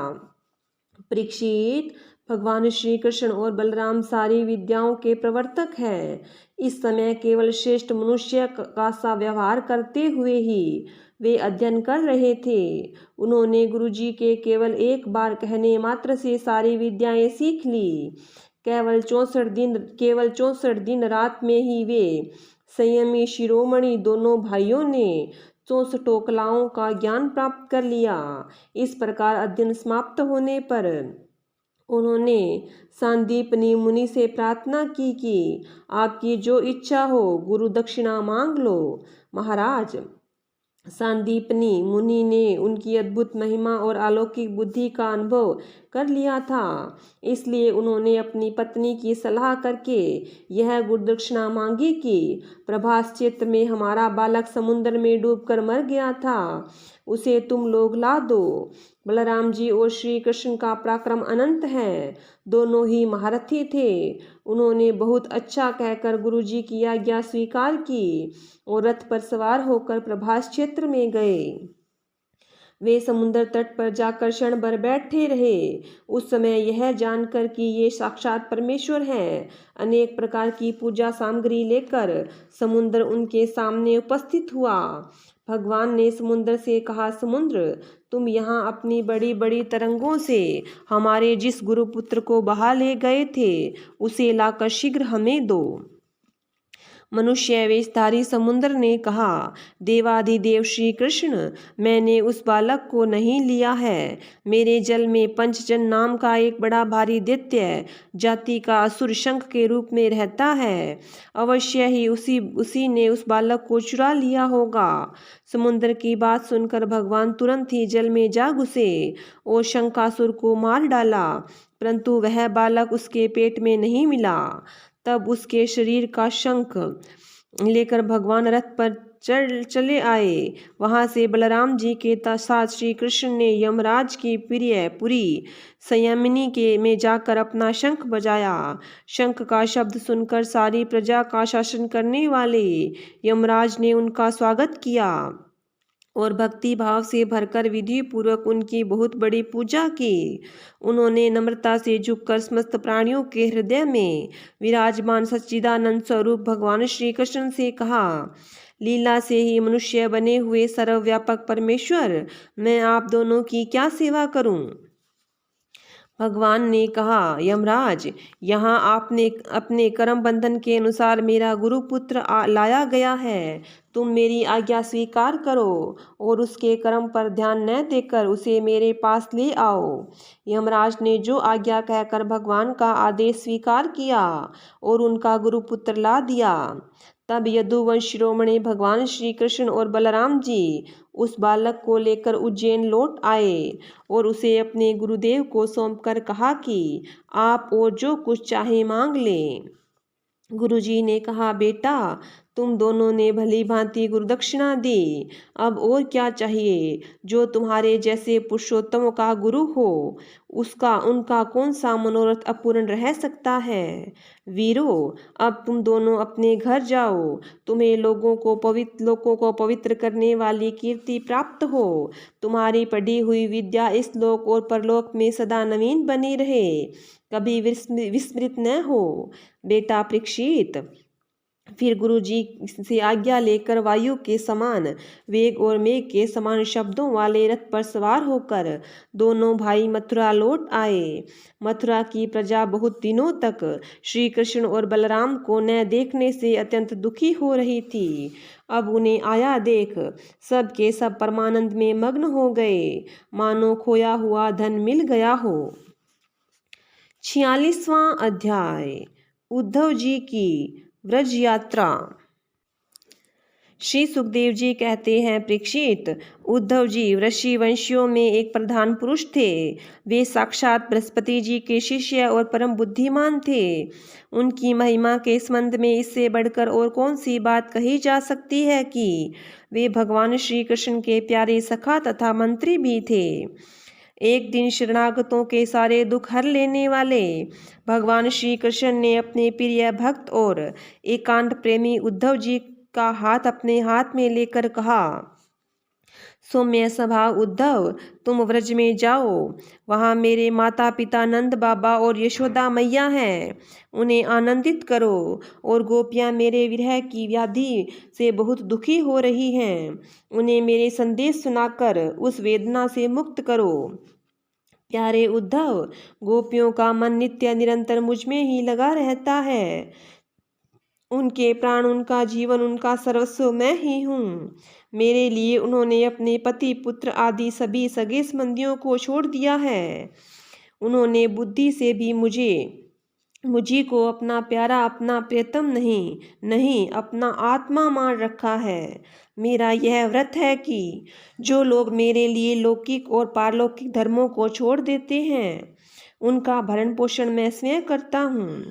परीक्षित, भगवान श्री कृष्ण और बलराम सारी विद्याओं के प्रवर्तक हैं। इस समय केवल श्रेष्ठ मनुष्य का सा व्यवहार करते हुए ही वे अध्ययन कर रहे थे। उन्होंने गुरुजी के केवल एक बार कहने मात्र से सारी विद्याएं सीख ली। केवल 64 दिन रात में ही वे संयमी शिरोमणि दोनों भाइयों ने 64 कलाओं का ज्ञान प्राप्त कर लिया। इस प्रकार अध्ययन समाप्त होने पर उन्होंने सांदीपनी मुनि से प्रार्थना की कि आपकी जो इच्छा हो गुरु दक्षिणा मांग लो। महाराज, सांदीपनी मुनि ने उनकी अद्भुत महिमा और अलौकिक बुद्धि का अनुभव कर लिया था, इसलिए उन्होंने अपनी पत्नी की सलाह करके यह गुरुदक्षिणा मांगी कि प्रभास क्षेत्र में हमारा बालक समुद्र में डूबकर मर गया था, उसे तुम लोग ला दो। बलराम जी और श्री कृष्ण का पराक्रम अनंत है, दोनों ही महारथी थे। उन्होंने बहुत अच्छा कहकर गुरुजी की आज्ञा स्वीकार की और रथ पर सवार होकर प्रभास क्षेत्र में गए। वे समुद्र तट पर जाकर क्षण भर बैठे रहे। उस समय यह जानकर कि ये साक्षात परमेश्वर हैं, अनेक प्रकार की पूजा सामग्री लेकर समुद्र उनके सामने उपस्थित हुआ। भगवान ने समुद्र से कहा, समुद्र, तुम यहाँ अपनी बड़ी बड़ी तरंगों से हमारे जिस गुरुपुत्र को बहा ले गए थे उसे लाकर शीघ्र हमें दो। मनुष्य वेशधारी समुद्र ने कहा, देवाधिदेव श्री कृष्ण, मैंने उस बालक को नहीं लिया है। मेरे जल में पंचजन नाम का एक बड़ा भारी दैत्य जाति का असुर शंख के रूप में रहता है। अवश्य ही उसी ने उस बालक को चुरा लिया होगा। समुद्र की बात सुनकर भगवान तुरंत ही जल में जा घुसे और शंखासुर को मार डाला, परंतु वह बालक उसके पेट में नहीं मिला। तब उसके शरीर का शंख लेकर भगवान रथ पर चले आए। वहां से बलराम जी के साथ श्री कृष्ण ने यमराज की प्रिय पुरी संयमिनी के में जाकर अपना शंख बजाया। शंख का शब्द सुनकर सारी प्रजा का शासन करने वाले यमराज ने उनका स्वागत किया और भक्ति भाव से भरकर विधि पूर्वक उनकी बहुत बड़ी पूजा की। उन्होंने नम्रता से झुककर समस्त प्राणियों के हृदय में विराजमान सच्चिदानंद स्वरूप भगवान श्री कृष्ण से कहा, लीला से ही मनुष्य बने हुए सर्वव्यापक परमेश्वर, मैं आप दोनों की क्या सेवा करूं? भगवान ने कहा, यमराज, यहाँ आपने अपने कर्म बंधन के अनुसार मेरा गुरुपुत्र लाया गया है। तुम मेरी आज्ञा स्वीकार करो और उसके कर्म पर ध्यान न देकर उसे मेरे पास ले आओ। यमराज ने जो आज्ञा कहकर भगवान का आदेश स्वीकार किया और उनका गुरुपुत्र ला दिया। तब यदुवंश शिरोमणि भगवान श्री कृष्ण और बलराम जी उस बालक को लेकर उज्जैन लौट आए और उसे अपने गुरुदेव को सौंपकर कहा कि आप और जो कुछ चाहे मांग लें। गुरुजी ने कहा, बेटा, तुम दोनों ने भली भांति गुरुदक्षिणा दी, अब और क्या चाहिए? जो तुम्हारे जैसे पुरुषोत्तम का गुरु हो उनका कौन सा मनोरथ अपूर्ण रह सकता है? वीरो, अब तुम दोनों अपने घर जाओ। तुम्हें लोगों को पवित्र करने वाली कीर्ति प्राप्त हो। तुम्हारी पढ़ी हुई विद्या इस लोक और परलोक में सदा नवीन बनी रहे, कभी विस्मृत न हो। बेटा परीक्षित, फिर गुरु जी से आज्ञा लेकर वायु के समान वेग और मेघ के समान शब्दों वाले रथ पर सवार होकर दोनों भाई मथुरा लौट आए। मथुरा की प्रजा बहुत दिनों तक श्री कृष्ण और बलराम को न देखने से अत्यंत दुखी हो रही थी। अब उन्हें आया देख सब के सब परमानंद में मग्न हो गए, मानो खोया हुआ धन मिल गया हो। 46वां अध्याय उद्धव जी की व्रज यात्रा। श्री सुखदेव जी कहते हैं, परीक्षित, उद्धव जी ऋषि वंशियों में एक प्रधान पुरुष थे। वे साक्षात बृहस्पति जी के शिष्य और परम बुद्धिमान थे। उनकी महिमा के संबंध में इससे बढ़कर और कौन सी बात कही जा सकती है कि वे भगवान श्री कृष्ण के प्यारे सखा तथा मंत्री भी थे। एक दिन शरणागतों के सारे दुख हर लेने वाले भगवान श्री कृष्ण ने अपने प्रिय भक्त और एकांत प्रेमी उद्धव जी का हाथ अपने हाथ में लेकर कहा, सौम्य स्वभाव उद्धव, तुम व्रज में जाओ। वहाँ मेरे माता पिता नंद बाबा और यशोदा मैया हैं, उन्हें आनंदित करो। और गोपियाँ मेरे विरह की व्याधि से बहुत दुखी हो रही हैं, उन्हें मेरे संदेश सुनाकर उस वेदना से मुक्त करो। प्यारे उद्धव, गोपियों का मन नित्य निरंतर मुझ में ही लगा रहता है। उनके प्राण, उनका जीवन, उनका सर्वस्व मैं ही हूँ। मेरे लिए उन्होंने अपने पति पुत्र आदि सभी सगे संबंधियों को छोड़ दिया है। उन्होंने बुद्धि से भी मुझी को अपना प्यारा, अपना प्रियतम नहीं अपना आत्मा मान रखा है। मेरा यह व्रत है कि जो लोग मेरे लिए लौकिक और पारलौकिक धर्मों को छोड़ देते हैं, उनका भरण पोषण मैं स्वयं करता हूँ।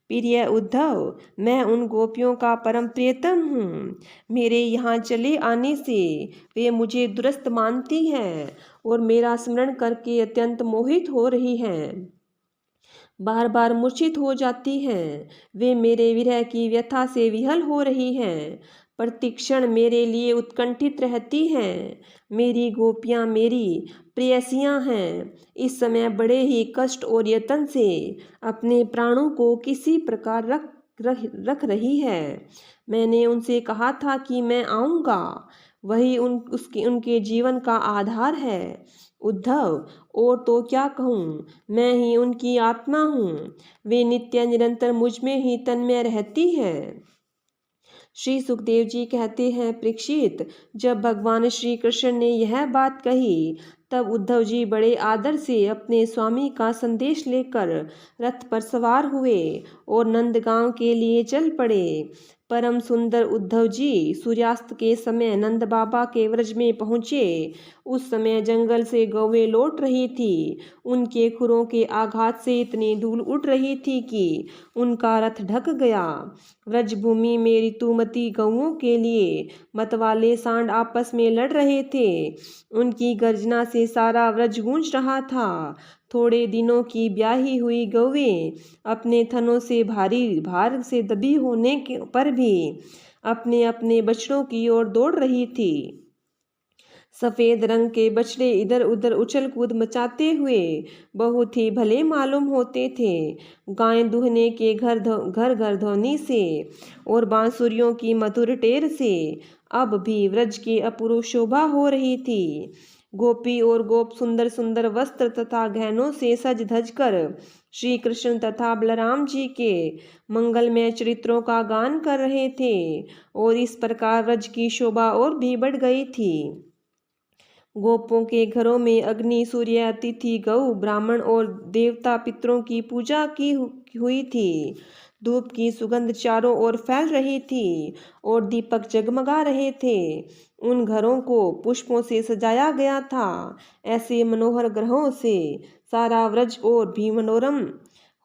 प्रिय उद्धव, मैं उन गोपियों का परम प्रियतम हूँ। मेरे यहाँ चले आने से वे मुझे दुरस्त मानती हैं और मेरा स्मरण करके अत्यंत मोहित हो रही हैं, बार बार मूर्छित हो जाती हैं। वे मेरे विरह की व्यथा से विहल हो रही हैं, प्रतिक्षण मेरे लिए उत्कंठित रहती हैं। मेरी गोपियाँ मेरी प्रेयसियाँ हैं, इस समय बड़े ही कष्ट और यत्न से अपने प्राणों को किसी प्रकार रख रही है। मैंने उनसे कहा था कि मैं आऊँगा, वही उनके जीवन का आधार है। उद्धव, और तो क्या कहूँ, मैं ही उनकी आत्मा हूँ। वे नित्य निरंतर मुझ में ही तन्मय रहती है। श्री सुखदेव जी कहते हैं, परीक्षित, जब भगवान श्री कृष्ण ने यह बात कही तब उद्धव जी बड़े आदर से अपने स्वामी का संदेश लेकर रथ पर सवार हुए और नंदगांव के लिए चल पड़े। परम सुंदर उद्धव जी सूर्यास्त के समय नंद बाबा के व्रज में पहुँचे। उस समय जंगल से गौवें लौट रही थी। उनके खुरों के आघात से इतनी धूल उड़ रही थी कि उनका रथ ढक गया। व्रजभूमि में ऋतुमती गौओं के लिए मतवाले सांड आपस में लड़ रहे थे। उनकी गर्जना से सारा व्रज गूंज रहा था। थोड़े दिनों की ब्याही हुई गौवें अपने थनों से भारी भार से दबी होने पर भी अपने अपने बछड़ों की ओर दौड़ रही थी। सफ़ेद रंग के बछड़े इधर उधर उछल कूद मचाते हुए बहुत ही भले मालूम होते थे। गायें दूहने के घर घर ध्वनि से और बांसुरियों की मधुर टेर से अब भी व्रज की अपूर्व शोभा हो रही थी। गोपी और गोप सुंदर सुंदर वस्त्र तथा गहनों से सज धज कर श्री कृष्ण तथा बलराम जी के मंगलमय चरित्रों का गान कर रहे थे और इस प्रकार व्रज की शोभा और भी बढ़ गई थी। गोपों के घरों में अग्नि, सूर्य, अतिथि, गौ, ब्राह्मण और देवता पितरों की पूजा की हुई थी। धूप की सुगंध चारों ओर फैल रही थी और दीपक जगमगा रहे थे। उन घरों को पुष्पों से सजाया गया था। ऐसे मनोहर ग्रहों से सारा व्रज और भी मनोरम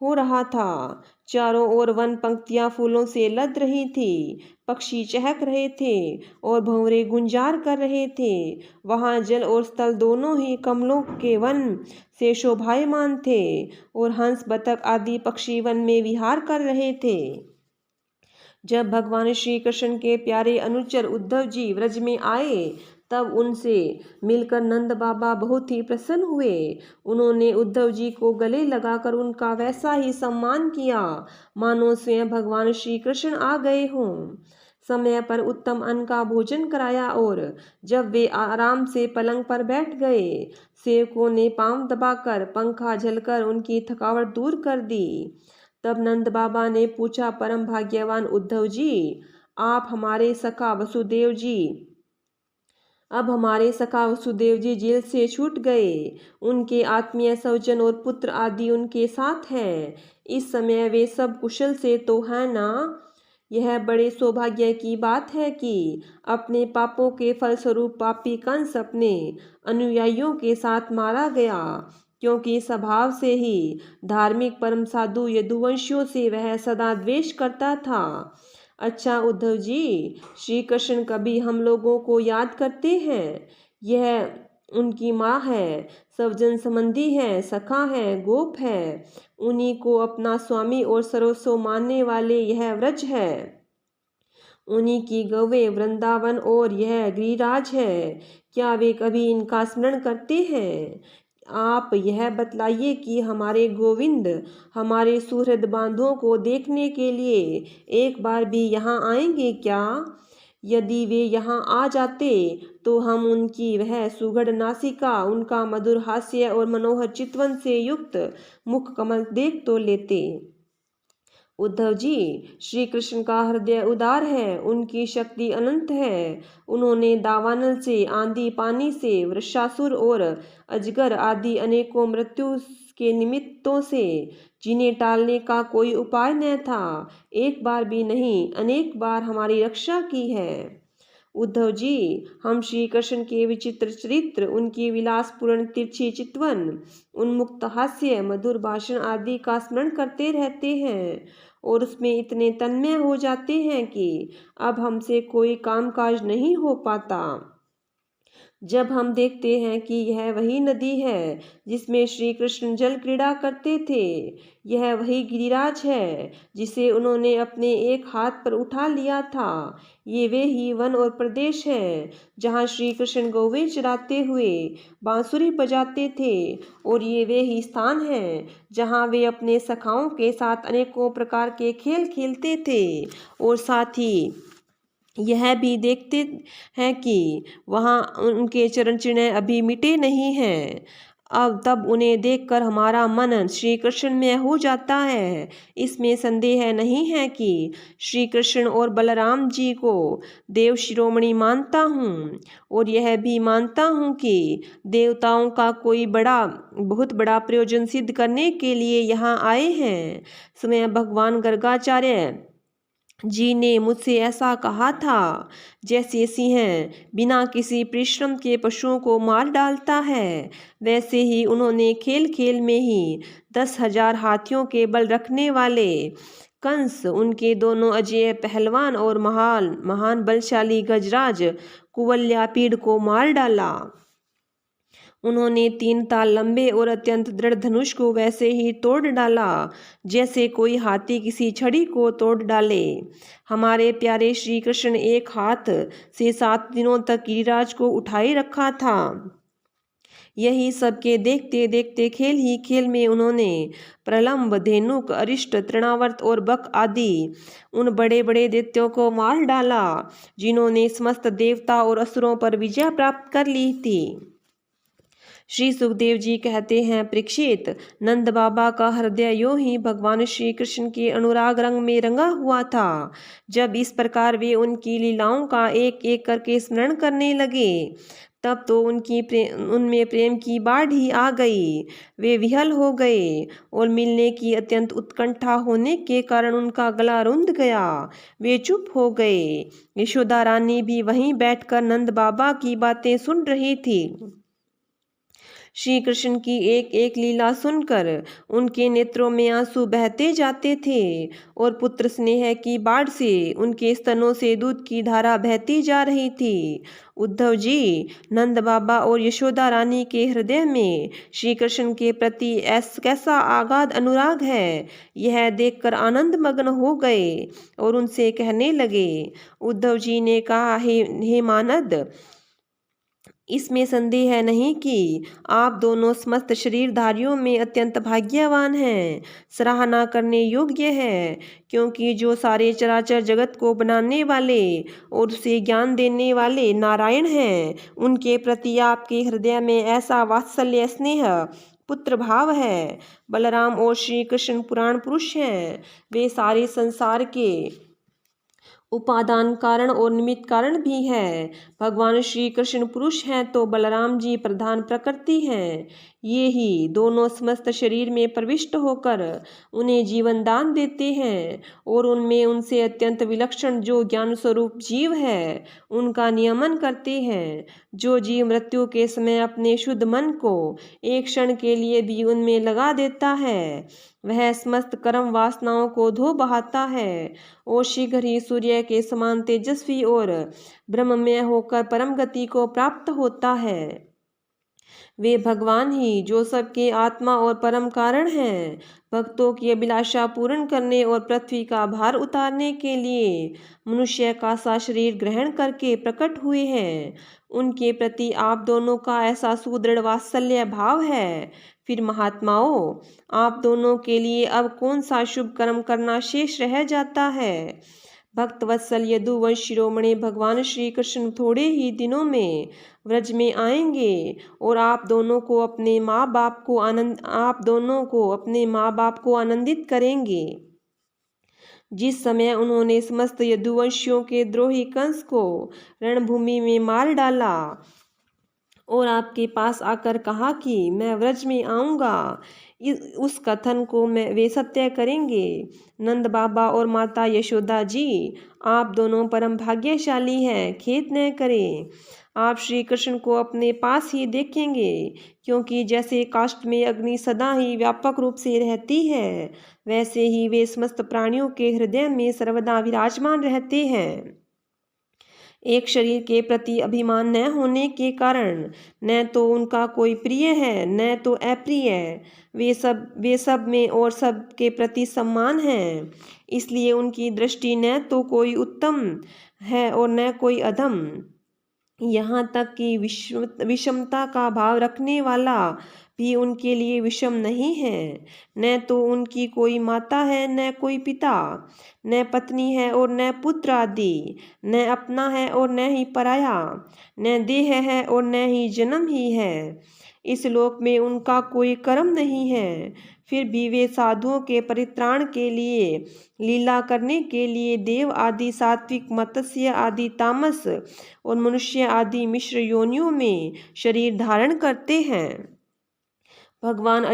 हो रहा था। चारों ओर वन पंक्तियां फूलों से लद रही थी। पक्षी चहक रहे थे और भंवरे गुंजार कर रहे थे। वहाँ जल और स्थल दोनों ही कमलों के वन से शोभायमान थे और हंस, बतख आदि पक्षी वन में विहार कर रहे थे। जब भगवान श्री कृष्ण के प्यारे अनुचर उद्धव जी व्रज में आए तब उनसे मिलकर नंद बाबा बहुत ही प्रसन्न हुए। उन्होंने उद्धव जी को गले लगाकर उनका वैसा ही सम्मान किया मानो स्वयं भगवान श्री कृष्ण आ गए हों। समय पर उत्तम अन्न का भोजन कराया और जब वे आराम से पलंग पर बैठ गए, सेवकों ने पांव दबाकर पंखा झलकर उनकी थकावट दूर कर दी। तब नंद बाबा ने पूछा, परम भाग्यवान उद्धव जी, आप हमारे सखा वसुदेव जी अब हमारे सखा वसुदेव जी जेल से छूट गए। उनके आत्मीय स्वजन और पुत्र आदि उनके साथ हैं। इस समय वे सब कुशल से तो हैं ना? यह बड़े सौभाग्य की बात है कि अपने पापों के फलस्वरूप पापी कंस अपने अनुयायियों के साथ मारा गया, क्योंकि स्वभाव से ही धार्मिक परम साधु यदुवंशियों से वह सदा द्वेष करता था। अच्छा उद्धव जी, श्री कृष्ण कभी हम लोगों को याद करते हैं। यह उनकी माँ है, स्वजन संबंधी है, सखा है, गोप है। उन्हीं को अपना स्वामी और सर्वस्व मानने वाले यह व्रज है। उन्हीं की गौवें वृंदावन और यह गिरिराज है। क्या वे कभी इनका स्मरण करते हैं? आप यह बतलाइए कि हमारे गोविंद हमारे सुहृद बांधवों को देखने के लिए एक बार भी यहाँ आएंगे क्या? यदि वे यहाँ आ जाते तो हम उनकी वह सुगढ़ नासिका, उनका मधुर हास्य और मनोहर चितवन से युक्त मुख कमल देख तो लेते। उद्धव जी, श्री कृष्ण का हृदय उदार है, उनकी शक्ति अनंत है। उन्होंने दावानल से, आंधी पानी से, वृषासुर और अजगर आदि अनेकों मृत्यु के निमित्तों से जिन्हें टालने का कोई उपाय न था, एक बार भी नहीं अनेक बार हमारी रक्षा की है। उद्धव जी, हम श्री कृष्ण के विचित्र चरित्र, उनकी विलासपूर्ण तिरछी चितवन, उन्मुक्त हास्य, मधुर भाषण आदि का स्मरण करते रहते हैं और उसमें इतने तन्मय हो जाते हैं कि अब हमसे कोई कामकाज नहीं हो पाता। जब हम देखते हैं कि यह वही नदी है जिसमें श्री कृष्ण जल क्रीड़ा करते थे, यह वही गिरिराज है जिसे उन्होंने अपने एक हाथ पर उठा लिया था, ये वे ही वन और प्रदेश है जहाँ श्री कृष्ण गौवें चराते हुए बांसुरी बजाते थे, और ये वे ही स्थान हैं जहाँ वे अपने सखाओं के साथ अनेकों प्रकार के खेल खेलते थे, और साथ ही यह भी देखते हैं कि वहाँ उनके चरण चिन्ह अभी मिटे नहीं हैं। अब तब उन्हें देखकर हमारा मन श्री कृष्ण में हो जाता है। इसमें संदेह नहीं है कि श्री कृष्ण और बलराम जी को देव शिरोमणि मानता हूँ, और यह भी मानता हूँ कि देवताओं का कोई बहुत बड़ा प्रयोजन सिद्ध करने के लिए यहाँ आए हैं। स्वयं भगवान गर्गाचार्य जी ने मुझसे ऐसा कहा था, जैसे सिंह बिना किसी परिश्रम के पशुओं को मार डालता है, वैसे ही उन्होंने खेल खेल में ही 10,000 हाथियों के बल रखने वाले कंस, उनके दोनों अजेय पहलवान और महान बलशाली गजराज कुवलयापीड़ को मार डाला। उन्होंने 3 ताल लंबे और अत्यंत दृढ़ धनुष को वैसे ही तोड़ डाला जैसे कोई हाथी किसी छड़ी को तोड़ डाले। हमारे प्यारे श्री कृष्ण एक हाथ से 7 दिनों तक गिरिराज को उठाए रखा था। यही सबके देखते देखते खेल ही खेल में उन्होंने प्रलंब, धेनुक, अरिष्ट, तृणावर्त और बक आदि उन बड़े बड़े दैत्यों को मार डाला जिन्होंने समस्त देवता और असुरों पर विजय प्राप्त कर ली थी। श्री सुखदेव जी कहते हैं, परीक्षित, नंद बाबा का हृदय यूं ही भगवान श्री कृष्ण के अनुराग रंग में रंगा हुआ था। जब इस प्रकार वे उनकी लीलाओं का एक एक करके स्मरण करने लगे, तब तो उनमें प्रेम की बाढ़ ही आ गई। वे विहल हो गए और मिलने की अत्यंत उत्कंठा होने के कारण उनका गला रुंध गया। वे चुप हो गए। यशोदा रानी भी वहीं बैठकर नंद बाबा की बातें सुन रही थी। श्री कृष्ण की एक एक लीला सुनकर उनके नेत्रों में आंसू बहते जाते थे और पुत्र स्नेह की बाढ़ से उनके स्तनों से दूध की धारा बहती जा रही थी। उद्धव जी, नंद बाबा और यशोदा रानी के हृदय में श्री कृष्ण के प्रति कैसा आगाध अनुराग है, यह देखकर आनंद मग्न हो गए और उनसे कहने लगे। उद्धव जी ने कहा, हे मानद, इसमें संदेह नहीं कि आप दोनों समस्त शरीरधारियों में अत्यंत भाग्यवान हैं, सराहना करने योग्य है, क्योंकि जो सारे चराचर जगत को बनाने वाले और उसे ज्ञान देने वाले नारायण हैं, उनके प्रति आपके हृदय में ऐसा वात्सल्य स्नेह पुत्र भाव है। बलराम और श्री कृष्ण पुराण पुरुष हैं, वे सारे संसार के उपादान कारण और निमित्त कारण भी है। भगवान श्री कृष्ण पुरुष हैं तो बलराम जी प्रधान प्रकृति हैं। ये ही दोनों समस्त शरीर में प्रविष्ट होकर उन्हें जीवन दान देते हैं और उनमें उनसे अत्यंत विलक्षण जो ज्ञान स्वरूप जीव है उनका नियमन करते हैं। जो जीव मृत्यु के समय अपने शुद्ध मन को एक क्षण के लिए भी उनमें लगा देता है, वह समस्त कर्म वासनाओं को धो बहाता है और शीघ्र ही सूर्य के समान तेजस्वी और ब्रह्ममय होकर परम गति को प्राप्त होता है। वे भगवान ही जो सबके आत्मा और परम कारण हैं, भक्तों की अभिलाषा पूर्ण करने और पृथ्वी का भार उतारने के लिए मनुष्य का सा शरीर ग्रहण करके प्रकट हुए हैं। उनके प्रति आप दोनों का ऐसा सुदृढ़ वात्सल्य भाव है। फिर महात्माओं, आप दोनों के लिए अब कौन सा शुभ कर्म करना शेष रह जाता है। भक्त वत्सल यदुवंश शिरोमणि भगवान श्री कृष्ण थोड़े ही दिनों में व्रज में आएंगे और आप दोनों को अपने माँ बाप को आनंदित करेंगे। जिस समय उन्होंने समस्त यदुवंशियों के द्रोही कंस को रणभूमि में मार डाला और आपके पास आकर कहा कि मैं व्रज में आऊँगा, उस कथन को वे सत्य करेंगे। नंद बाबा और माता यशोदा जी, आप दोनों परम भाग्यशाली हैं, खेद न करें। आप श्री कृष्ण को अपने पास ही देखेंगे, क्योंकि जैसे काष्ठ में अग्नि सदा ही व्यापक रूप से रहती है, वैसे ही वे समस्त प्राणियों के हृदय में सर्वदा विराजमान रहते हैं। एक शरीर के प्रति अभिमान न होने के कारण न तो उनका कोई प्रिय है न तो अप्रिय, वे सब में और सब के प्रति समान हैं। इसलिए उनकी दृष्टि न तो कोई उत्तम है और न कोई अधम, यहाँ तक कि विषमता का भाव रखने वाला भी उनके लिए विषम नहीं है। न तो उनकी कोई माता है न कोई पिता, न पत्नी है और न पुत्र आदि, न अपना है और न ही पराया, न देह है और न ही जन्म ही है। इस लोक में उनका कोई कर्म नहीं है। फिर भी वे साधुओं के परित्राण के लिए लीला करने के लिए देव आदि सात्विक, मत्स्य आदि तामस और मनुष्य आदि मिश्र योनियों में शरीर धारण करते हैं। भगवान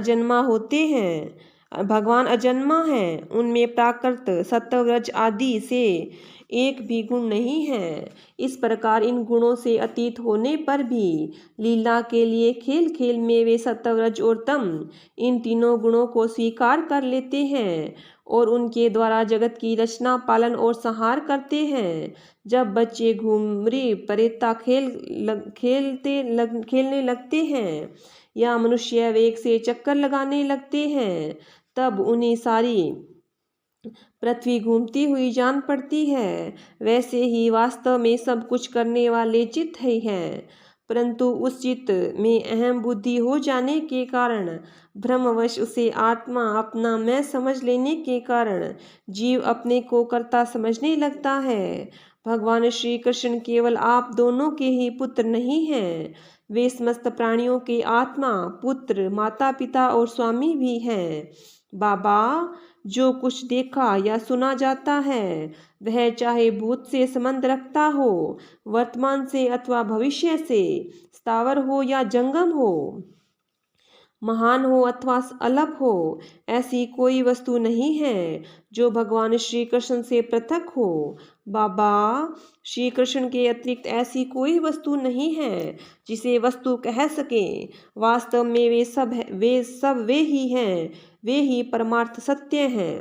अजन्मा है, उनमें प्राकृत, सत्वरज आदि से एक भी गुण नहीं है। इस प्रकार इन गुणों से अतीत होने पर भी लीला के लिए खेल खेल में वे सत्वरज और तम, इन तीनों गुणों को स्वीकार कर लेते हैं और उनके द्वारा जगत की रचना, पालन और संहार करते हैं। जब बच्चे घुमरी परेता खेलने लगते हैं या मनुष्य वेग से चक्कर लगाने लगते हैं, तब उन्हें सारी पृथ्वी घूमती हुई जान पड़ती है। वैसे ही वास्तव में सब कुछ करने वाले चित्त ही हैं, परंतु उस चित्त में अहम बुद्धि हो जाने के कारण, भ्रमवश उसे आत्मा अपना मैं समझ लेने के कारण जीव अपने को कर्ता समझने लगता है। भगवान श्री कृष्ण केवल आप दोनों के ही पुत्र नहीं हैं, वे समस्त प्राणियों के आत्मा, पुत्र, माता पिता और स्वामी भी हैं। बाबा, जो कुछ देखा या सुना जाता है वह चाहे भूत से संबंध रखता हो, वर्तमान से अथवा भविष्य से, स्थावर हो या जंगम हो, महान हो अथवा अलप हो, ऐसी कोई वस्तु नहीं है जो भगवान श्री कृष्ण से पृथक हो। बाबा, श्री कृष्ण के अतिरिक्त ऐसी कोई वस्तु नहीं है जिसे वस्तु कह सके। वास्तव में वे ही हैं, वे ही परमार्थ सत्य हैं।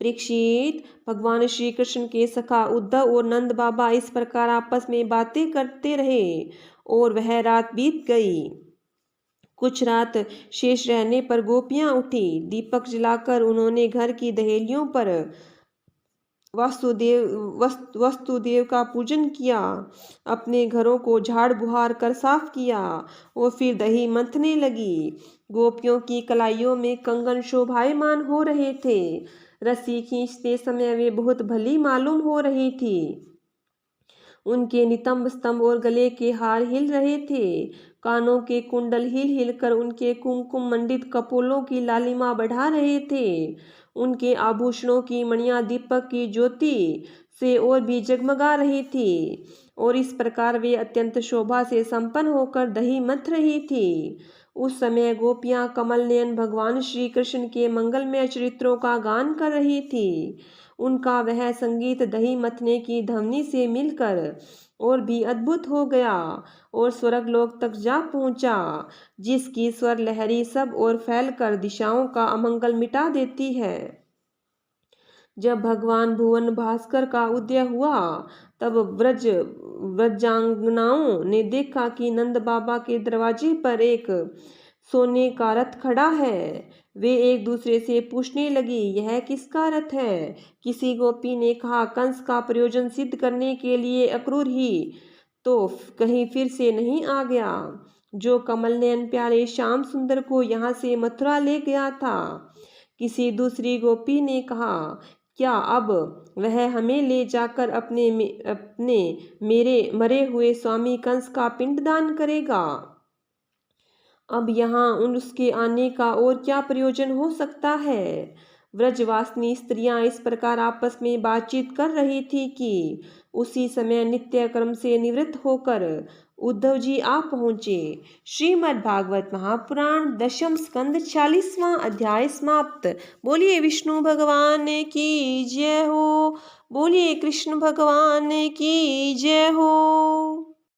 परीक्षित, भगवान श्री कृष्ण के सखा उद्धव और नंद बाबा इस प्रकार आपस में बातें करते रहे और वह रात बीत गई। कुछ रात शेष रहने पर गोपियां उठी। दीपक जलाकर उन्होंने घर की दहेलियों पर वस्तुदेव का पूजन किया, अपने घरों को झाड़ बुहार कर साफ किया और फिर दही मंथने लगी। गोपियों की कलाइयों में कंगन शोभायमान हो रहे थे। रस्सी खींचते समय वे बहुत भली मालूम हो रही थी। उनके नितंब स्तंभ और गले के हार हिल रहे थे। कानों के कुंडल हिल हिल कर उनके कुमकुम मंडित कपोलों की लालिमा बढ़ा रहे थे। उनके आभूषणों की मणियां दीपक की ज्योति से और भी जगमगा रही थी और इस प्रकार वे अत्यंत शोभा से संपन्न होकर दही मथ रही थी। उस समय गोपियां कमल नयन भगवान श्री कृष्ण के मंगलमय चरित्रों का गान कर रही थी। उनका वह संगीत दही मथने की ध्वनि से मिलकर और भी अद्भुत हो गया और स्वर्गलोक तक जा पहुंचा, जिसकी स्वर लहरी सब और फैलकर दिशाओं का अमंगल मिटा देती है। जब भगवान भुवन भास्कर का उदय हुआ तब व्रजांगनाओं ने देखा कि नंद बाबा के दरवाजे पर एक सोने का रथ खड़ा है। वे एक दूसरे से पूछने लगी, यह किसका रथ है? किसी गोपी ने कहा, कंस का प्रयोजन सिद्ध करने के लिए अक्रूर ही तो कहीं फिर से नहीं आ गया, जो कमल नयन प्यारे श्याम सुंदर को यहाँ से मथुरा ले गया था। किसी दूसरी गोपी ने कहा, क्या अब वह हमें ले जाकर अपने मेरे मरे हुए स्वामी कंस का पिंडदान करेगा? अब यहाँ उसके आने का और क्या प्रयोजन हो सकता है? व्रजवासिनी स्त्रियां इस प्रकार आपस में बातचीत कर रही थी कि उसी समय नित्य कर्म से निवृत्त होकर उद्धव जी आ पहुँचे। श्रीमद् भागवत महापुराण दशम स्कंद 40वां अध्याय समाप्त। बोलिए विष्णु भगवान की जय हो। बोलिए कृष्ण भगवान की जय हो।